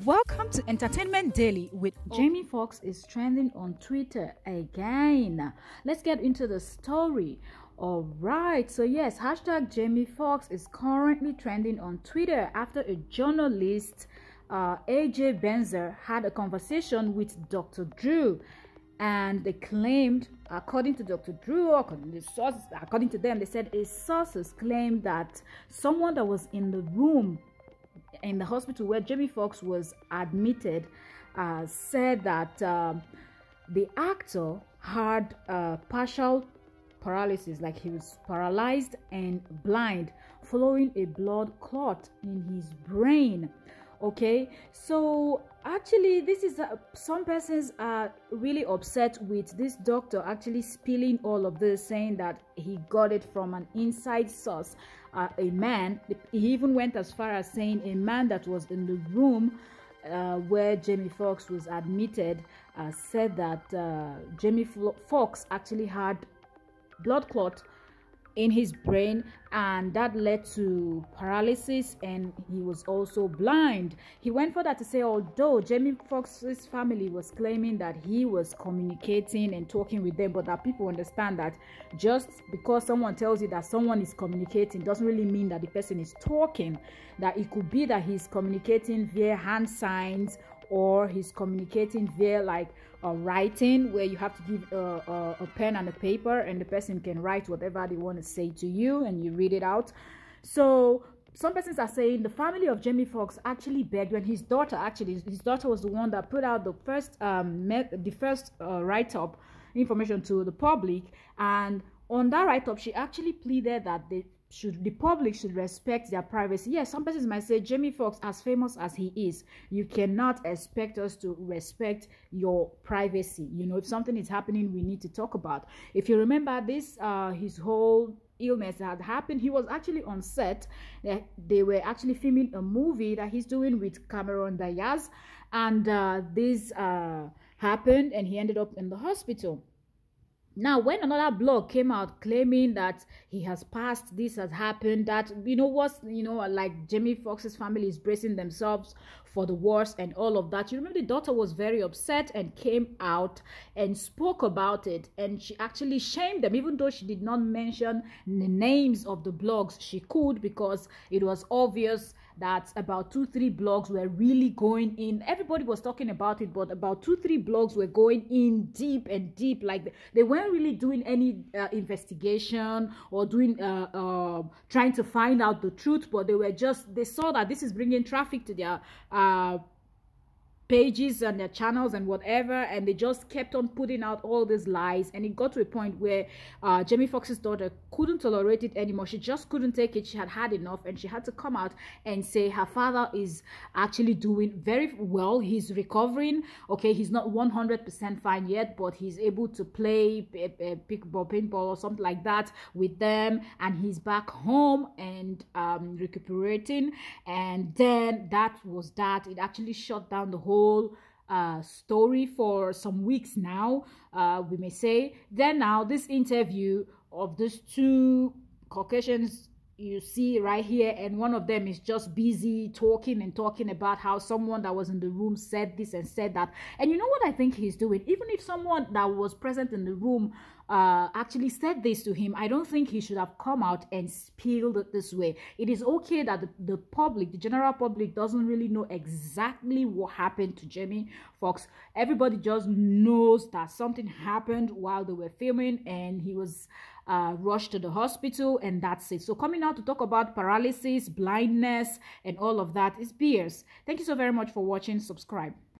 Welcome to Entertainment Daily with Jamie Foxx is trending on Twitter again. Let's get into the story. Alright, so yes, hashtag Jamie Foxx is currently trending on Twitter after a journalist, AJ Benzer, had a conversation with Dr. Drew. And they claimed, according to Dr. Drew, according to them, they said his sources claimed that someone that was in the room in the hospital where Jamie Foxx was admitted said that the actor had partial paralysis, like he was paralyzed and blind following a blood clot in his brain. Okay, so actually this is some persons are really upset with this doctor actually spilling all of this, saying that he got it from an inside source. A man, he even went as far as saying a man that was in the room where Jamie Foxx was admitted said that Jamie Foxx actually had blood clot in his brain, and that led to paralysis, and he was also blind. He went further to say, although Jamie Foxx's family was claiming that he was communicating and talking with them, but that people understand that just because someone tells you that someone is communicating doesn't really mean that the person is talking. That it could be that he's communicating via hand signs, or he's communicating via like writing, where you have to give a pen and a paper and the person can write whatever they want to say to you and you read it out. So some persons are saying the family of Jamie Foxx actually begged, when his daughter was the one that put out the first write-up information to the public, and on that write-up she actually pleaded that the public should respect their privacy. Yes, some persons might say, Jamie Foxx, as famous as he is, you cannot expect us to respect your privacy. You know, if something is happening, we need to talk about. If you remember this, his whole illness had happened, he was actually on set. They were actually filming a movie that he's doing with Cameron Diaz, and this happened and he ended up in the hospital. Now, when another blog came out claiming that he has passed, this has happened, that, like Jamie Foxx's family is bracing themselves for the worst and all of that. You remember the daughter was very upset and came out and spoke about it. And she actually shamed them, even though she did not mention the names of the blogs. She could, because it was obvious that about 2-3 blogs were really going in. Everybody was talking about it, but about 2-3 blogs were going in deep and deep. Like they weren't really doing any investigation or doing trying to find out the truth, but they saw that this is bringing traffic to their pages and their channels and whatever, and they just kept on putting out all these lies. And it got to a point where Jamie Foxx's daughter couldn't tolerate it anymore. She just couldn't take it. She had had enough, and she had to come out and say her father is actually doing very well. He's recovering. Okay, he's not 100% fine yet, but he's able to play paintball or something like that with them, and he's back home and recuperating. And then that was that. It actually shut down the whole story for some weeks now, we may say. Then now this interview of these two Caucasians you see right here, and one of them is just busy talking about how someone that was in the room said this and said that. And you know what I think he's doing? Even if someone that was present in the room actually said this to him, I don't think he should have come out and spilled it this way. It is okay that the public, the general public, doesn't really know exactly what happened to Jamie Foxx. Everybody just knows that something happened while they were filming, and he was rushed to the hospital, and that's it. So coming out to talk about paralysis, blindness, and all of that is BS. Thank you so very much for watching. Subscribe.